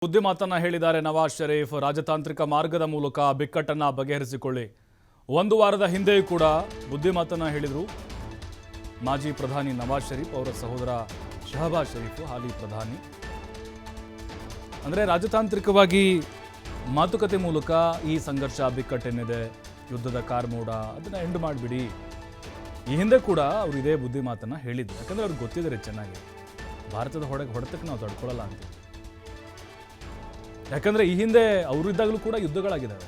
ಸುದ್ದಿ ಮಾತನ್ನ ಹೇಳಿದ್ದಾರೆ ನವಾಜ್ ಶರೀಫ್. ರಾಜತಾಂತ್ರಿಕ ಮಾರ್ಗದ ಮೂಲಕ ಬಿಕ್ಕಟ್ಟನ್ನ ಬಗೆಹರಿಸಿಕೊಳ್ಳಿ. ಒಂದು ವಾರದ ಹಿಂದೆಯೂ ಕೂಡ ಬುದ್ಧಿ ಮಾತನ್ನ ಹೇಳಿದರು ಮಾಜಿ ಪ್ರಧಾನಿ ನವಾಜ್ ಶರೀಫ್. ಅವರ ಸಹೋದರ ಶಹಬಾಜ್ ಶರೀಫ್ ಹಾಲಿ ಪ್ರಧಾನಿ. ಅಂದರೆ ರಾಜತಾಂತ್ರಿಕವಾಗಿ ಮಾತುಕತೆ ಮೂಲಕ ಈ ಸಂಘರ್ಷ ಬಿಕ್ಕಟ್ಟೇನಿದೆ, ಯುದ್ಧದ ಕಾರ್ಮೋಡ ಅದನ್ನು ಎಂಡ್ ಮಾಡಿಬಿಡಿ. ಈ ಹಿಂದೆ ಕೂಡ ಅವರು ಇದೇ ಬುದ್ಧಿ ಮಾತನ್ನ ಹೇಳಿದ್ರು. ಯಾಕಂದರೆ ಅವ್ರಿಗೆ ಗೊತ್ತಿದ್ದಾರೆ ಚೆನ್ನಾಗಿ ಭಾರತದ ಹೊಡೆತಕ್ಕೆ ನಾವು ತಡ್ಕೊಳ್ಳಲ್ಲ ಅಂತ. ಯಾಕಂದರೆ ಈ ಹಿಂದೆ ಅವರಿದ್ದಾಗಲೂ ಕೂಡ ಯುದ್ಧಗಳಾಗಿದ್ದಾವೆ,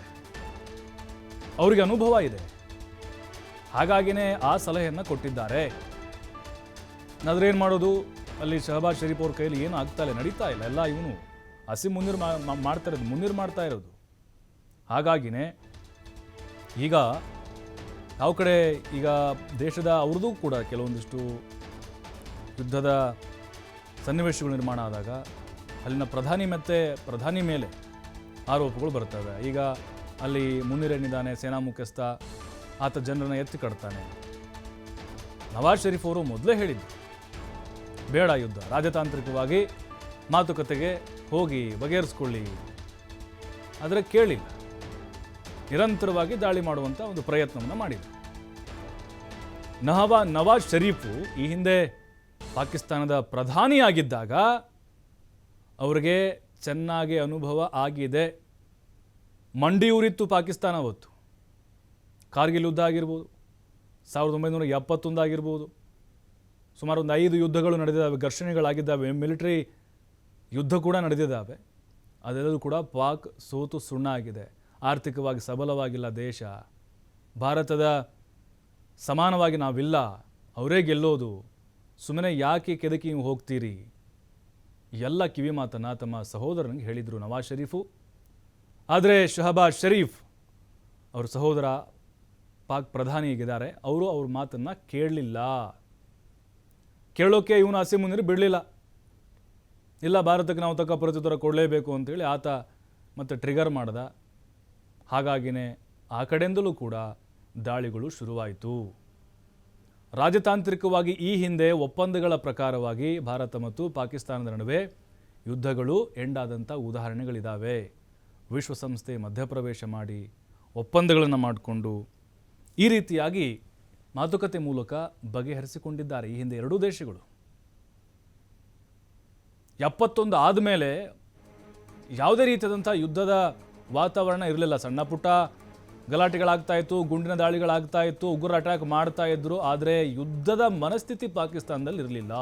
ಅವರಿಗೆ ಅನುಭವ ಇದೆ. ಹಾಗಾಗಿನೇ ಆ ಸಲಹೆಯನ್ನು ಕೊಟ್ಟಿದ್ದಾರೆ. ಆದರೆ ಏನು ಮಾಡೋದು, ಅಲ್ಲಿ ಶಹಬಾಜ್ ಶರೀಫ್ ಅವ್ರ ಕೈಯಲ್ಲಿ ಏನು ಆಗ್ತಾ ಇಲ್ಲ, ನಡೀತಾ ಇಲ್ಲ. ಎಲ್ಲ ಇವನು ಮುನ್ನೀರ್ ಮಾಡ್ತಾ ಇರೋದು. ಹಾಗಾಗಿನೇ ಈಗ ಯಾವ ಕಡೆ ಈಗ ದೇಶದ ಅವ್ರದ್ದು ಕೂಡ ಕೆಲವೊಂದಿಷ್ಟು ಯುದ್ಧದ ಸನ್ನಿವೇಶಗಳು ನಿರ್ಮಾಣ ಆದಾಗ ಅಲ್ಲಿನ ಪ್ರಧಾನಿ ಮೇಲೆ ಆರೋಪಗಳು ಬರ್ತವೆ. ಈಗ ಅಲ್ಲಿ ಮುನ್ನೀರೇನಿದ್ದಾನೆ ಸೇನಾ ಮುಖ್ಯಸ್ಥ, ಆತ ಜನರನ್ನು ಎತ್ತಿ ಕಟ್ತಾನೆ. ನವಾಜ್ ಶರೀಫ್ ಅವರು ಮೊದಲೇ ಹೇಳಿದ್ದು ಬೇಡ ಯುದ್ಧ, ರಾಜತಾಂತ್ರಿಕವಾಗಿ ಮಾತುಕತೆಗೆ ಹೋಗಿ ಬಗೆಹರಿಸ್ಕೊಳ್ಳಿ. ಆದರೆ ಕೇಳಿಲ್ಲ, ನಿರಂತರವಾಗಿ ದಾಳಿ ಮಾಡುವಂಥ ಒಂದು ಪ್ರಯತ್ನವನ್ನು ಮಾಡಿದೆ. ನವಾಜ್ ಶರೀಫು ಈ ಹಿಂದೆ ಪಾಕಿಸ್ತಾನದ ಪ್ರಧಾನಿಯಾಗಿದ್ದಾಗ ಅವರಿಗೆ ಚೆನ್ನಾಗಿ ಅನುಭವ ಆಗಿದೆ. ಮಂಡಿಯೂರಿತ್ತು ಪಾಕಿಸ್ತಾನ ಅವತ್ತು. ಕಾರ್ಗಿಲ್ ಯುದ್ಧ ಆಗಿರ್ಬೋದು, 1971 ಆಗಿರ್ಬೋದು, ಸುಮಾರು ಒಂದು 5 ಯುದ್ಧಗಳು ನಡೆದಿದ್ದಾವೆ, ಘರ್ಷಣೆಗಳಾಗಿದ್ದಾವೆ, ಮಿಲಿಟರಿ ಯುದ್ಧ ಕೂಡ ನಡೆದಿದ್ದಾವೆ. ಅದೆಲ್ಲದೂ ಕೂಡ ಪಾಕ್ ಸೋತು ಸುಣ್ಣ ಆಗಿದೆ. ಆರ್ಥಿಕವಾಗಿ ಸಬಲವಾಗಿಲ್ಲ ದೇಶ, ಭಾರತದ ಸಮಾನವಾಗಿ ನಾವಿಲ್ಲ, ಅವರೇ ಗೆಲ್ಲೋದು, ಸುಮ್ಮನೆ ಯಾಕೆ ಕೆದಕಿ ನೀವು ಹೋಗ್ತೀರಿ, ಎಲ್ಲ ಕಿವಿ ಮಾತನ್ನು ತಮ್ಮ ಸಹೋದರನಿಗೆ ಹೇಳಿದರು ನವಾಜ್ ಶರೀಫು. ಆದರೆ ಶಹಬಾಜ್ ಶರೀಫ್ ಅವ್ರ ಸಹೋದರ ಪಾಕ್ ಪ್ರಧಾನಿಯಾಗಿದ್ದಾರೆ, ಅವರು ಅವ್ರ ಮಾತನ್ನು ಕೇಳಲಿಲ್ಲ. ಕೇಳೋಕ್ಕೆ ಇವನು ಮುನ್ನೀರ್ ಬಿಡಲಿಲ್ಲ. ಇಲ್ಲ, ಭಾರತಕ್ಕೆ ನಾವು ತಕ್ಕ ಪ್ರತ್ಯುತ್ತರ ಕೊಡಲೇಬೇಕು ಅಂತೇಳಿ ಆತ ಮತ್ತೆ ಟ್ರಿಗರ್ ಮಾಡ್ದ. ಹಾಗಾಗಿನೇ ಆ ಕಡೆಯಿಂದಲೂ ಕೂಡ ದಾಳಿಗಳು ಶುರುವಾಯಿತು. ರಾಜತಾಂತ್ರಿಕವಾಗಿ ಈ ಹಿಂದೆ ಒಪ್ಪಂದಗಳ ಪ್ರಕಾರವಾಗಿ ಭಾರತ ಮತ್ತು ಪಾಕಿಸ್ತಾನದ ನಡುವೆ ಯುದ್ಧಗಳು ಎಂಡಾದಂಥ ಉದಾಹರಣೆಗಳಿದ್ದಾವೆ. ವಿಶ್ವಸಂಸ್ಥೆ ಮಧ್ಯಪ್ರವೇಶ ಮಾಡಿ ಒಪ್ಪಂದಗಳನ್ನು ಮಾಡಿಕೊಂಡು ಈ ರೀತಿಯಾಗಿ ಮಾತುಕತೆ ಮೂಲಕ ಬಗೆಹರಿಸಿಕೊಂಡಿದ್ದಾರೆ ಈ ಹಿಂದೆ ಎರಡೂ ದೇಶಗಳು. 71 ಆದಮೇಲೆ ಯಾವುದೇ ರೀತಿಯಾದಂಥ ಯುದ್ಧದ ವಾತಾವರಣ ಇರಲಿಲ್ಲ. ಸಣ್ಣ ಪುಟ್ಟ ಗಲಾಟೆಗಳಾಗ್ತಾ ಇತ್ತು, ಗುಂಡಿನ ದಾಳಿಗಳಾಗ್ತಾ ಇತ್ತು, ಉಗ್ರ ಅಟ್ಯಾಕ್ ಮಾಡ್ತಾ ಇದ್ರು. ಆದರೆ ಯುದ್ಧದ ಮನಸ್ಥಿತಿ ಪಾಕಿಸ್ತಾನದಲ್ಲಿ ಇರಲಿಲ್ಲ.